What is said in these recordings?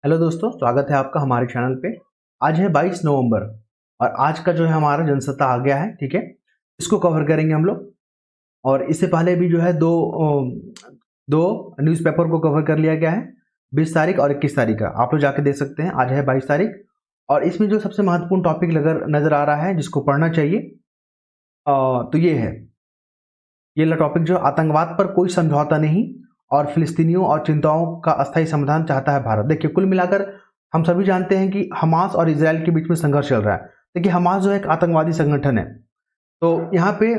Hello दोस्तों, स्वागत है आपका हमारे चैनल पे। आज है 22 नवंबर और आज का जो है हमारा जनसत्ता आ गया है। ठीक है, इसको कवर करेंगे हम लोग। और इससे पहले भी जो है दो न्यूज़पेपर को कवर कर लिया गया है, 20 तारीख और 21 तारीख का। आप लोग जाके देख सकते हैं। आज है 22 तारीख और इसमें जो सबसे महत्वपूर्ण टॉपिक नज़र आ रहा है जिसको पढ़ना चाहिए, तो ये है, ये टॉपिक जो आतंकवाद पर कोई समझौता नहीं और फिलिस्तीनियों और चिंताओं का अस्थायी समाधान चाहता है भारत। देखिए, कुल मिलाकर हम सभी जानते हैं कि हमास और इजराइल के बीच में संघर्ष चल रहा है। देखिए, हमास जो है एक आतंकवादी संगठन है। तो यहाँ पे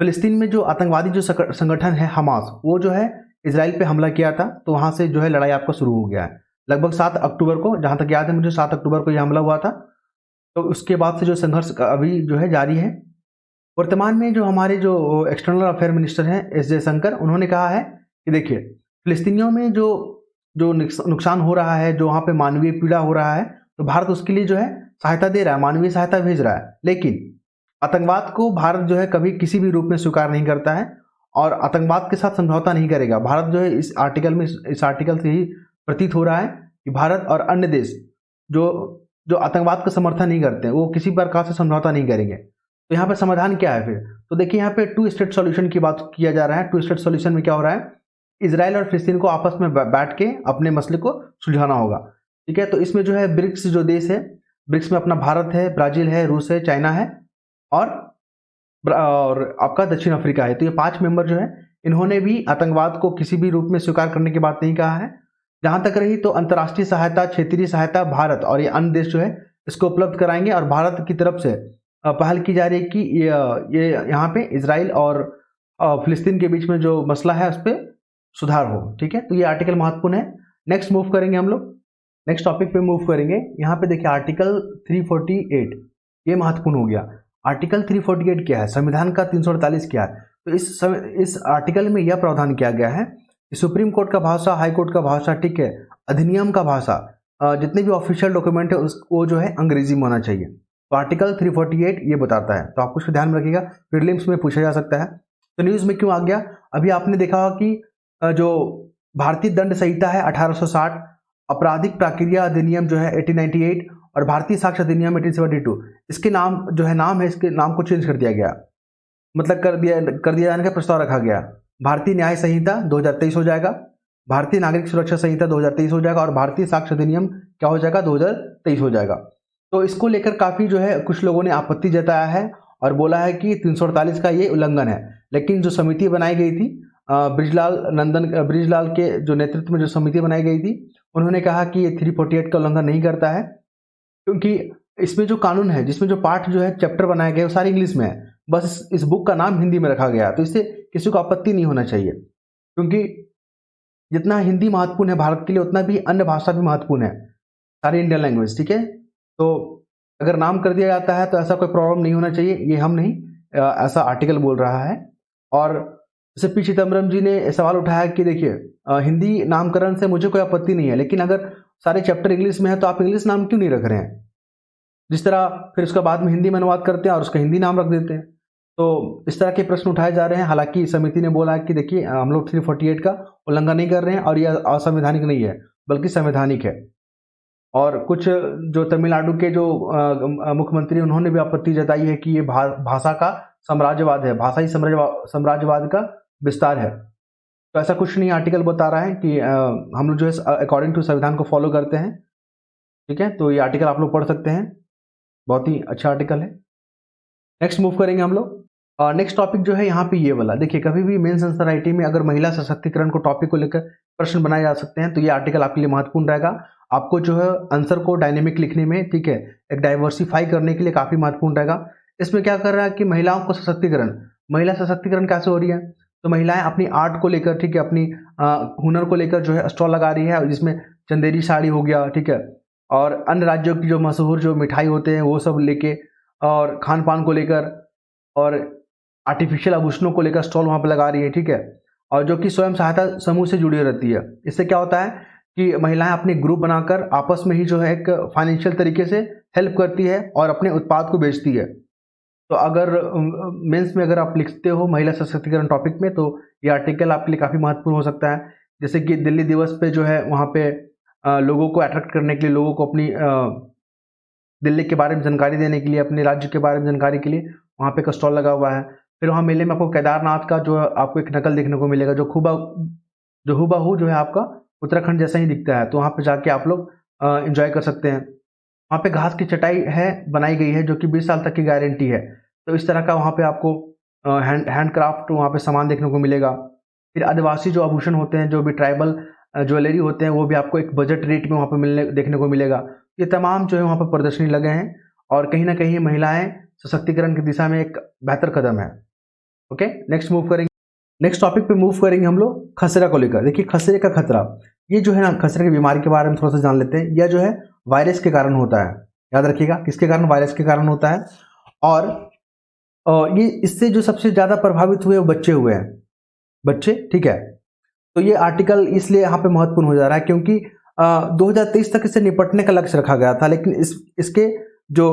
फिलिस्तीन में जो आतंकवादी जो संगठन है हमास, वो जो है इजराइल पे हमला किया था, तो वहाँ से जो है लड़ाई आपका शुरू हो गया है। लगभग 7 अक्टूबर को, जहाँ तक याद है मुझे, 7 अक्टूबर को यह हमला हुआ था। तो उसके बाद से जो संघर्ष अभी जो है जारी है। वर्तमान में जो हमारे जो एक्सटर्नल अफेयर मिनिस्टर हैं एस जयशंकर, उन्होंने कहा है कि देखिए, फिलिस्तीनियों में जो जो नुकसान हो रहा है, जो वहाँ पे मानवीय पीड़ा हो रहा है, तो भारत उसके लिए जो है सहायता दे रहा है, मानवीय सहायता भेज रहा है। लेकिन आतंकवाद को भारत जो है कभी किसी भी रूप में स्वीकार नहीं करता है और आतंकवाद के साथ समझौता नहीं करेगा। भारत जो है इस आर्टिकल से ही प्रतीत हो रहा है कि भारत और अन्य देश जो जो आतंकवाद का समर्थन नहीं करते हैं, वो किसी प्रकार से समझौता नहीं करेंगे। तो यहाँ पे समाधान क्या है फिर? तो देखिए, यहाँ पे 2 स्टेट सॉल्यूशन की बात किया जा रहा है। 2 स्टेट सॉल्यूशन में क्या हो रहा है, इजराइल और फिलिस्तीन को आपस में बैठ के अपने मसले को सुलझाना होगा। ठीक है, तो इसमें जो है ब्रिक्स जो देश है, ब्रिक्स में अपना भारत है, ब्राजील है, रूस है, चाइना है और आपका दक्षिण अफ्रीका है। तो ये 5 मेंबर जो है, इन्होंने भी आतंकवाद को किसी भी रूप में स्वीकार करने की बात नहीं कहा है। जहां तक रही तो अंतर्राष्ट्रीय सहायता, क्षेत्रीय सहायता भारत और ये अन्य देश जो है इसको उपलब्ध कराएंगे। और भारत की तरफ से पहल की जा रही है कि ये यहाँ पे इजराइल और फिलिस्तीन के बीच में जो मसला है उस पर सुधार हो। ठीक है, तो ये आर्टिकल महत्वपूर्ण है। नेक्स्ट मूव करेंगे हम लोग, नेक्स्ट टॉपिक पे मूव करेंगे। यहाँ पे देखिए आर्टिकल 348, ये महत्वपूर्ण हो गया। आर्टिकल 348 क्या है? संविधान का 348 क्या है? तो इस आर्टिकल में यह प्रावधान किया गया है कि सुप्रीम कोर्ट का भाषा, हाई कोर्ट का भाषा, ठीक है, अधिनियम का भाषा, जितने भी ऑफिशियल डॉक्यूमेंट है वो जो है अंग्रेजी में होना चाहिए। तो आर्टिकल 348 ये बताता है, तो आपको इसको ध्यान में रखिएगा, प्रीलिम्स में पूछा जा सकता है। तो न्यूज़ में क्यों आ गया? अभी आपने देखा होगा कि जो भारतीय दंड संहिता है 1860, आपराधिक प्रक्रिया अधिनियम जो है 1898 और भारतीय साक्ष्य अधिनियम 1872, इसके नाम जो है इसके नाम को चेंज कर दिया गया, मतलब कर दिया जाने का प्रस्ताव रखा गया। भारतीय न्याय संहिता 2023 हो जाएगा, भारतीय नागरिक सुरक्षा संहिता 2023 हो जाएगा और भारतीय साक्ष्य अधिनियम क्या हो जाएगा, 2023 हो जाएगा। तो इसको लेकर काफ़ी जो है कुछ लोगों ने आपत्ति जताया है और बोला है कि 348 का ये उल्लंघन है। लेकिन जो समिति बनाई गई थी, ब्रिजलाल के जो नेतृत्व में जो समिति बनाई गई थी, उन्होंने कहा कि ये 348 का उल्लंघन नहीं करता है, क्योंकि इसमें जो कानून है, जिसमें जो पार्ट जो है, चैप्टर बनाए गए, वो सारे इंग्लिश में है। बस इस बुक का नाम हिंदी में रखा गया, तो इससे किसी को आपत्ति नहीं होना चाहिए, क्योंकि जितना हिंदी महत्वपूर्ण है भारत के लिए, उतना भी अन्य भाषा भी महत्वपूर्ण है, सारी इंडियन लैंग्वेज। ठीक है, तो अगर नाम कर दिया जाता है तो ऐसा कोई प्रॉब्लम नहीं होना चाहिए, ये हम नहीं, ऐसा आर्टिकल बोल रहा है। और जैसे पी चिदम्बरम जी ने सवाल उठाया कि देखिए, हिंदी नामकरण से मुझे कोई आपत्ति नहीं है, लेकिन अगर सारे चैप्टर इंग्लिश में है तो आप इंग्लिश नाम क्यों नहीं रख रहे हैं? जिस तरह फिर उसका बाद में हिंदी में अनुवाद करते हैं और उसका हिंदी नाम रख देते हैं। तो इस तरह के प्रश्न उठाए जा रहे हैं। हालांकि समिति ने बोला कि देखिए, हम लोग 348 का उल्लंघन नहीं कर रहे हैं और यह असंवैधानिक नहीं है, बल्कि संवैधानिक है। और कुछ जो तमिलनाडु के जो मुख्यमंत्री, उन्होंने भी आपत्ति जताई है कि ये भाषा का साम्राज्यवाद है, भाषाई साम्राज्यवाद का विस्तार है। तो ऐसा कुछ नहीं, आर्टिकल बता रहा है कि हम लोग जो है अकॉर्डिंग टू संविधान को फॉलो करते हैं। ठीक है, तो ये आर्टिकल आप लोग पढ़ सकते हैं, बहुत ही अच्छा आर्टिकल है। नेक्स्ट मूव करेंगे हम लोग। नेक्स्ट टॉपिक जो है यहाँ पे ये वाला, देखिए, कभी भी मेंस आंसर राइटिंग में अगर महिला सशक्तिकरण को टॉपिक को लेकर प्रश्न बनाए जा सकते हैं, तो ये आर्टिकल आपके लिए महत्वपूर्ण रहेगा। आपको जो है आंसर को डायनेमिक लिखने में, ठीक है, एक डाइवर्सिफाई करने के लिए काफ़ी महत्वपूर्ण रहेगा। इसमें क्या कर रहा है कि महिलाओं को सशक्तिकरण, महिला सशक्तिकरण कैसे हो रही है? तो महिलाएं अपनी आर्ट को लेकर, ठीक है, अपनी हुनर को लेकर जो है स्टॉल लगा रही है, जिसमें चंदेरी साड़ी हो गया, ठीक है, और अन्य राज्यों की जो मशहूर जो मिठाई होते हैं वो सब लेके, और खान पान को लेकर और आर्टिफिशियल आभूषणों को लेकर स्टॉल वहाँ पर लगा रही है। ठीक है, और जो कि स्वयं सहायता समूह से जुड़ी रहती है। इससे क्या होता है कि महिलाएं अपने ग्रुप बनाकर आपस में ही जो है एक फाइनेंशियल तरीके से हेल्प करती है और अपने उत्पाद को बेचती है। तो अगर मेंस में अगर आप लिखते हो महिला सशक्तिकरण टॉपिक में, तो ये आर्टिकल आपके लिए काफ़ी महत्वपूर्ण हो सकता है। जैसे कि दिल्ली दिवस पे जो है वहाँ पे लोगों को अट्रैक्ट करने के लिए, लोगों को अपनी दिल्ली के बारे में जानकारी देने के लिए, अपने राज्य के बारे में जानकारी के लिए वहाँ पे एक स्टॉल लगा हुआ है। फिर वहाँ मेले में आपको केदारनाथ का जो आपको एक नकल देखने को मिलेगा, जो हूबहू जो है आपका उत्तराखंड जैसा ही दिखता है। तो वहाँ पे जाके आप लोग एंजॉय कर सकते हैं। वहाँ पे घास की चटाई है बनाई गई है, जो कि 20 साल तक की गारंटी है। तो इस तरह का वहाँ पे आपको हैंडक्राफ्ट वहाँ पे सामान देखने को मिलेगा। फिर आदिवासी जो आभूषण होते हैं, जो भी ट्राइबल ज्वेलरी होते हैं, वो भी आपको एक बजट रेट में वहाँ पे देखने को मिलेगा। ये तमाम जो है वहाँ पर प्रदर्शनी लगे हैं, और कहीं ना कहीं महिलाएं सशक्तिकरण की दिशा में एक बेहतर कदम है। ओके, नेक्स्ट टॉपिक पे मूव करेंगे हम लोग खसरा को लेकर। देखिए, खसरे का खतरा, ये जो है ना, खसरे की बीमारी के बारे में थोड़ा सा जान लेते हैं। यह जो है वायरस के कारण होता है। याद रखिएगा, किसके कारण? वायरस के कारण होता है। और ये इससे जो सबसे ज्यादा प्रभावित हुए वो बच्चे हुए हैं, बच्चे, ठीक है। तो ये आर्टिकल इसलिए यहाँ पे महत्वपूर्ण हो जा रहा है क्योंकि 2023 तक इससे निपटने का लक्ष्य रखा गया था, लेकिन इसके जो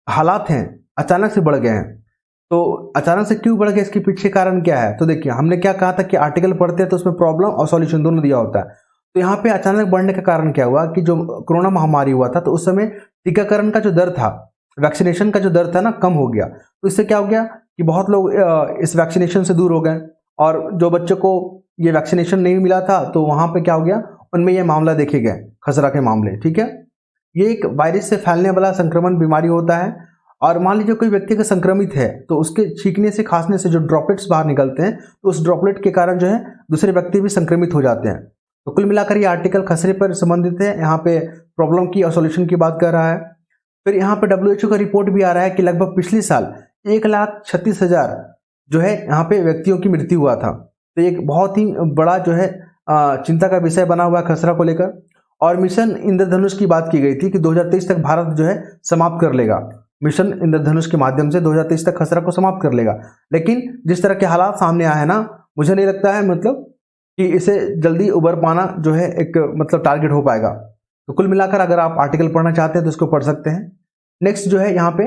हालात हैं अचानक से बढ़ गए हैं। तो अचानक से क्यों बढ़ गए, इसके पीछे कारण क्या है? तो देखिए, हमने क्या कहा था कि आर्टिकल पढ़ते हैं तो उसमें प्रॉब्लम और सॉल्यूशन दोनों दिया होता है। तो यहाँ पे अचानक बढ़ने का कारण क्या हुआ कि जो कोरोना महामारी हुआ था, तो उस समय टीकाकरण का जो दर था, वैक्सीनेशन का जो दर था ना, कम हो गया। तो इससे क्या हो गया कि बहुत लोग इस वैक्सीनेशन से दूर हो गए, और जो बच्चों को ये वैक्सीनेशन नहीं मिला था, तो वहां पे क्या हो गया, उनमें ये मामला देखे गए, खसरा के मामले, ठीक है। ये एक वायरस से फैलने वाला संक्रमण बीमारी होता है। और मान लीजिए कोई व्यक्ति का संक्रमित है, तो उसके छींकने से, खांसने से जो ड्रॉपलेट्स बाहर निकलते हैं, तो उस ड्रॉपलेट के कारण जो है दूसरे व्यक्ति भी संक्रमित हो जाते हैं। तो कुल मिलाकर ये आर्टिकल खसरे पर संबंधित है। यहाँ पे प्रॉब्लम की और सोल्यूशन की बात कर रहा है। फिर यहाँ पे WHO का रिपोर्ट भी आ रहा है कि लगभग पिछले साल 1,36,000 जो है यहाँ पे व्यक्तियों की मृत्यु हुआ था। तो एक बहुत ही बड़ा जो है चिंता का विषय बना हुआ है खसरा को लेकर। और मिशन इंद्रधनुष की बात की गई थी कि 2023 तक भारत जो है समाप्त कर लेगा। मिशन इंद्रधनुष के माध्यम से 2023 तक खसरा को समाप्त कर लेगा। लेकिन जिस तरह के हालात सामने आए हैं ना, मुझे नहीं लगता है मतलब कि इसे जल्दी उबर पाना जो है एक मतलब टारगेट हो पाएगा। तो कुल मिलाकर अगर आप आर्टिकल पढ़ना चाहते हैं तो इसको पढ़ सकते हैं। नेक्स्ट जो है यहाँ पे,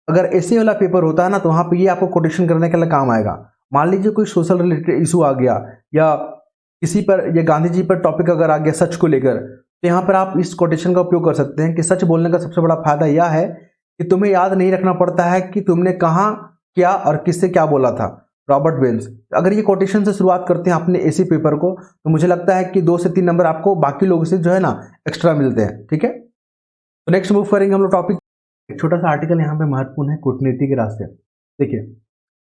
अगर ऐसे वाला पेपर होता है ना, तो वहाँ पे ये आपको कोटेशन करने के लिए काम आएगा। मान लीजिए कोई सोशल रिलेटेड इशू आ गया, या किसी पर, या गांधी जी पर टॉपिक अगर आ गया सच को लेकर, तो यहाँ पर आप इस कोटेशन का उपयोग कर सकते हैं कि सच बोलने का सबसे बड़ा फायदा यह है कि तुम्हें याद नहीं रखना पड़ता है कि तुमने कहाँ, क्या और किससे क्या बोला था। Robert Bells. अगर ये कोटेशन से शुरुआत करते हैं अपने ऐसे पेपर को, तो मुझे लगता है कि 2 से 3 नंबर आपको बाकी लोगों से जो है ना एक्स्ट्रा मिलते हैं, ठीक है। तो नेक्स्ट मूव करेंगे हम लोग टॉपिक। एक छोटा सा आर्टिकल यहाँ पे महत्वपूर्ण है, कूटनीति के रास्ते। देखिए,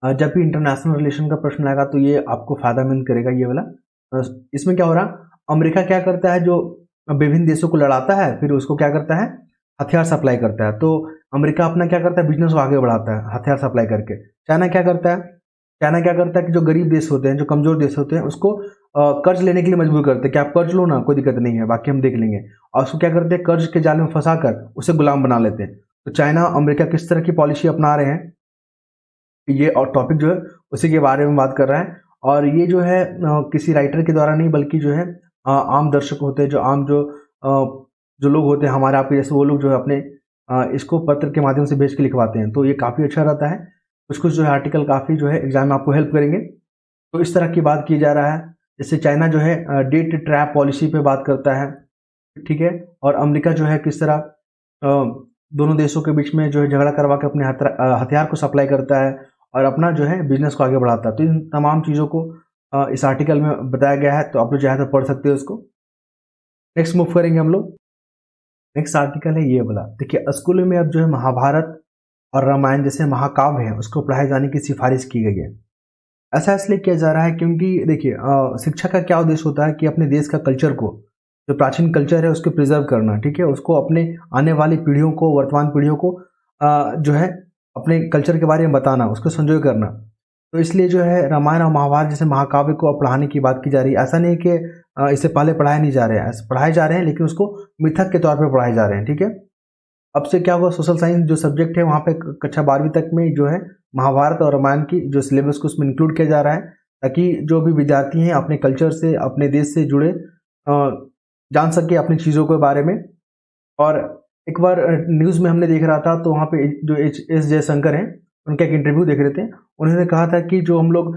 जब भी इंटरनेशनल रिलेशन का प्रश्न आएगा तो ये आपको फायदेमंद करेगा, ये वाला। इसमें क्या हो रहा, अमेरिका क्या करता है, जो विभिन्न देशों को लड़ाता है, फिर उसको क्या करता है, हथियार सप्लाई करता है। तो अमेरिका अपना क्या करता है, बिजनेस को आगे बढ़ाता है हथियार सप्लाई करके। चाइना क्या करता है, कि जो गरीब देश होते हैं, जो कमजोर देश होते हैं, उसको कर्ज लेने के लिए मजबूर करते हैं कि आप कर्ज लो ना, कोई दिक्कत नहीं है, बाकी हम देख लेंगे। और उसको क्या करते हैं, कर्ज के जाल में फंसाकर उसे गुलाम बना लेते हैं। तो चाइना, अमेरिका किस तरह की पॉलिसी अपना रहे हैं, ये और टॉपिक जो है उसी के बारे में बात कर रहा है। और ये जो है किसी राइटर के द्वारा नहीं, बल्कि जो है आम दर्शक होते हैं, जो आम जो लोग होते हैं हमारे आपके जैसे, वो लोग जो है अपने इसको पत्र के माध्यम से भेज के लिखवाते हैं। तो ये काफ़ी अच्छा रहता है। कुछ जो है आर्टिकल काफ़ी जो है एग्जाम में आपको हेल्प करेंगे। तो इस तरह की बात की जा रहा है। जैसे चाइना जो है डेट ट्रैप पॉलिसी पे बात करता है, ठीक है। और अमेरिका जो है किस तरह दोनों देशों के बीच में जो है झगड़ा करवा के अपने हथियार को सप्लाई करता है और अपना जो है बिजनेस को आगे बढ़ाता है। तो इन तमाम चीज़ों को इस आर्टिकल में बताया गया है। तो आप लोग चाहे तो पढ़ सकते हो उसको। नेक्स्ट मूव करेंगे हम लोग। नेक्स्ट आर्टिकल है ये वाला। देखिए, स्कूलों में अब जो है महाभारत और रामायण जैसे महाकाव्य हैं उसको पढ़ाए जाने की सिफारिश की गई है। ऐसा इसलिए किया जा रहा है क्योंकि देखिए, शिक्षा का क्या उद्देश्य होता है कि अपने देश का कल्चर को, जो प्राचीन कल्चर है उसको प्रिजर्व करना, ठीक है। उसको अपने आने वाली पीढ़ियों को, वर्तमान पीढ़ियों को जो है अपने कल्चर के बारे में बताना, उसको संजोए करना। तो इसलिए जो है रामायण और महाभारत जैसे महाकाव्य को अब पढ़ाने की बात की जा रही है। ऐसा नहीं कि इससे पहले पढ़ाए नहीं जा रहे हैं, पढ़ाए जा रहे हैं, लेकिन उसको मिथक के तौर पर पढ़ाए जा रहे हैं, ठीक है। अब से क्या हुआ, सोशल साइंस जो सब्जेक्ट है वहाँ पे कक्षा 12वीं तक में जो है महाभारत और रामायण की जो सिलेबस को उसमें इंक्लूड किया जा रहा है, ताकि जो भी विद्यार्थी हैं अपने कल्चर से, अपने देश से जुड़े जान सके अपनी चीज़ों के बारे में। और एक बार न्यूज़ में हमने देख रहा था, तो वहाँ पे जो एस जयशंकर हैं, उनका एक इंटरव्यू देख रहे थे। उन्होंने कहा था कि जो हम लोग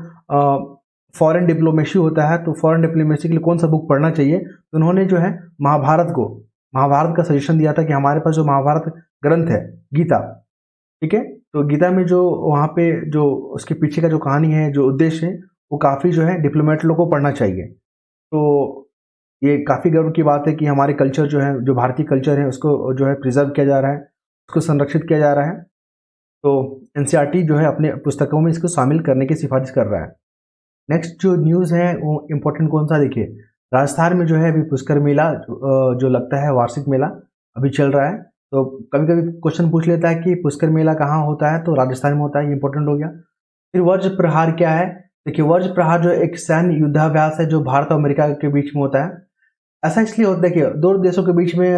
फॉरेन डिप्लोमेसी होता है, तो फॉरेन डिप्लोमेसी के लिए कौन सा बुक पढ़ना चाहिए, तो उन्होंने जो है महाभारत का सजेशन दिया था कि हमारे पास जो महाभारत ग्रंथ है, गीता, ठीक है, तो गीता में जो वहाँ पे जो उसके पीछे का जो कहानी है, जो उद्देश्य है, वो काफ़ी जो है डिप्लोमेट लोग को पढ़ना चाहिए। तो ये काफ़ी गर्व की बात है कि हमारे कल्चर जो है, जो भारतीय कल्चर है, उसको जो है प्रिजर्व किया जा रहा है, उसको संरक्षित किया जा रहा है। तो एनसीईआरटी जो है अपने पुस्तकों में इसको शामिल करने की सिफारिश कर रहा है। नेक्स्ट जो न्यूज़ है वो इम्पोर्टेंट कौन सा, देखिए राजस्थान में जो है अभी पुष्कर मेला जो लगता है, वार्षिक मेला अभी चल रहा है। तो कभी कभी क्वेश्चन पूछ लेता है कि पुष्कर मेला कहाँ होता है, तो राजस्थान में होता है, ये इंपॉर्टेंट हो गया। फिर वज्र प्रहार क्या है, देखिए वज्र प्रहार जो एक सैन्य युद्धाभ्यास है जो भारत और अमेरिका के बीच में होता है। ऐसा इसलिए होता है, देखिए दो देशों के बीच में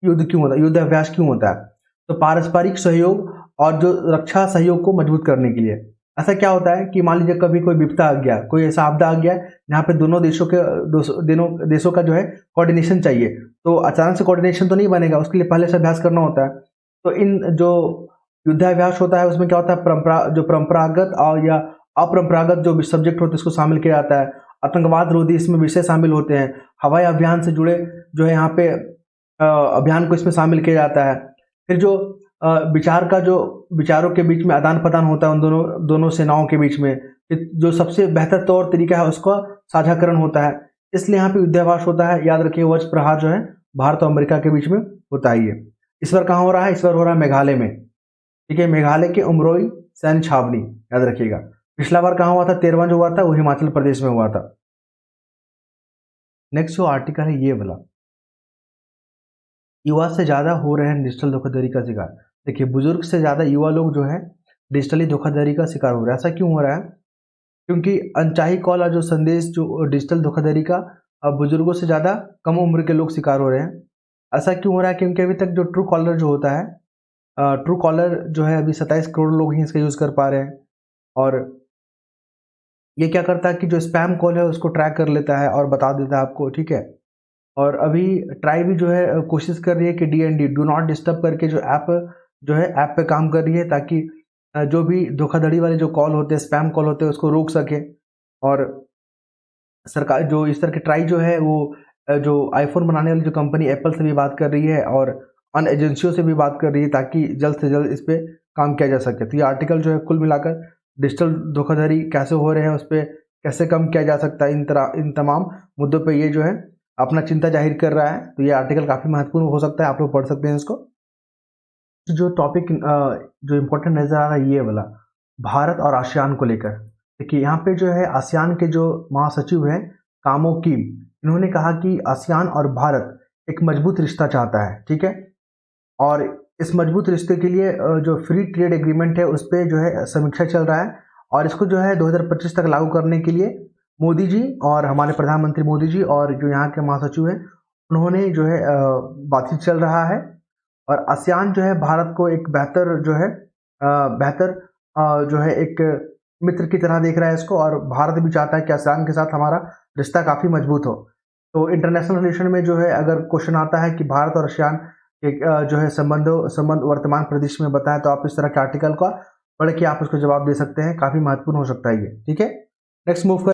युद्ध क्यों होता है, युद्धाभ्यास क्यों होता है, तो पारस्परिक सहयोग और जो रक्षा सहयोग को मजबूत करने के लिए। ऐसा क्या होता है कि मान लीजिए कभी कोई विपदा आ गया, कोई ऐसा आपदा आ गया जहाँ पे दोनों देशों का जो है कोऑर्डिनेशन चाहिए, तो अचानक से कोऑर्डिनेशन तो नहीं बनेगा, उसके लिए पहले से अभ्यास करना होता है। तो इन जो युद्धाभ्यास होता है उसमें क्या होता है, परंपरागत और या अपरंपरागत जो सब्जेक्ट होते हैं उसको शामिल किया जाता है। आतंकवाद रोधी इसमें विषय शामिल होते हैं, हवाई अभियान से जुड़े जो है यहाँ पे अभियान को इसमें शामिल किया जाता है। फिर जो विचारों के बीच में आदान प्रदान होता है उन दोनों सेनाओं के बीच में, जो सबसे बेहतर तौर तरीका है उसका साझाकरण होता है, इसलिए यहाँ पे युद्धाभ्यास होता है। याद रखिए वज्र प्रहार जो है भारत और अमेरिका के बीच में होता है। ये इस बार कहाँ हो रहा है, इस बार हो रहा है मेघालय में, ठीक है, मेघालय के उमरोई सैन्य छावनी, याद रखिएगा। पिछला बार कहाँ हुआ था, 13वां जो हुआ था वो हिमाचल प्रदेश में हुआ था। नेक्स्ट जो आर्टिकल है ये वाला, युवा से ज़्यादा हो रहे हैं डिजिटल धोखाधड़ी का शिकार। देखिए बुजुर्ग से ज़्यादा युवा लोग जो है डिजिटली धोखाधड़ी का शिकार हो रहा है। ऐसा क्यों हो रहा है, क्योंकि अनचाही कॉल और जो संदेश जो डिजिटल धोखाधड़ी का अब बुजुर्गों से ज़्यादा कम उम्र के लोग शिकार हो रहे हैं। ऐसा क्यों हो रहा है, क्योंकि अभी तक जो ट्रू कॉलर जो होता है, ट्रू कॉलर जो है अभी 27 करोड़ लोग ही इसका यूज़ कर पा रहे हैं। और ये क्या करता है कि जो स्पैम कॉल है उसको ट्रैक कर लेता है और बता देता है आपको, ठीक है। और अभी ट्राई भी जो है कोशिश कर रही है कि DND डू नॉट डिस्टर्ब करके जो ऐप पे काम कर रही है, ताकि जो भी धोखाधड़ी वाले जो कॉल होते हैं, स्पैम कॉल होते हैं, उसको रोक सके। और सरकार जो इस तरह की ट्राई जो है वो जो आईफोन बनाने वाली जो कंपनी एप्पल से भी बात कर रही है और अन्य एजेंसियों से भी बात कर रही है, ताकि जल्द से जल्द इस पर काम किया जा सके। तो ये आर्टिकल जो है कुल मिलाकर डिजिटल धोखाधड़ी कैसे हो रहे हैं, उस पर कैसे कम किया जा सकता है, इन तमाम मुद्दों पे ये जो है अपना चिंता जाहिर कर रहा है। तो ये आर्टिकल काफ़ी महत्वपूर्ण हो सकता है, आप लोग पढ़ सकते हैं इसको। जो टॉपिक जो इम्पोर्टेंट नज़र आ रहा है ये वाला, भारत और आसियान को लेकर। देखिए यहाँ पे जो है आसियान के जो महासचिव हैं कामो किम, इन्होंने कहा कि आसियान और भारत एक मजबूत रिश्ता चाहता है, ठीक है। और इस मजबूत रिश्ते के लिए जो फ्री ट्रेड एग्रीमेंट है उस पर जो है समीक्षा चल रहा है, और इसको जो है 2025 तक लागू करने के लिए मोदी जी और हमारे प्रधानमंत्री मोदी जी और जो यहाँ के महासचिव हैं उन्होंने जो है बातचीत चल रहा है। और आसियान जो है भारत को एक बेहतर जो है एक मित्र की तरह देख रहा है इसको, और भारत भी चाहता है कि आसियान के साथ हमारा रिश्ता काफ़ी मजबूत हो। तो इंटरनेशनल रिलेशन में जो है अगर क्वेश्चन आता है कि भारत और आसियान के जो है संबंध वर्तमान परिदृश्य में बताएं, तो आप इस तरह के आर्टिकल का पढ़ के आप उसको जवाब दे सकते हैं, काफ़ी महत्वपूर्ण हो सकता है ये, ठीक है। नेक्स्ट मूव कर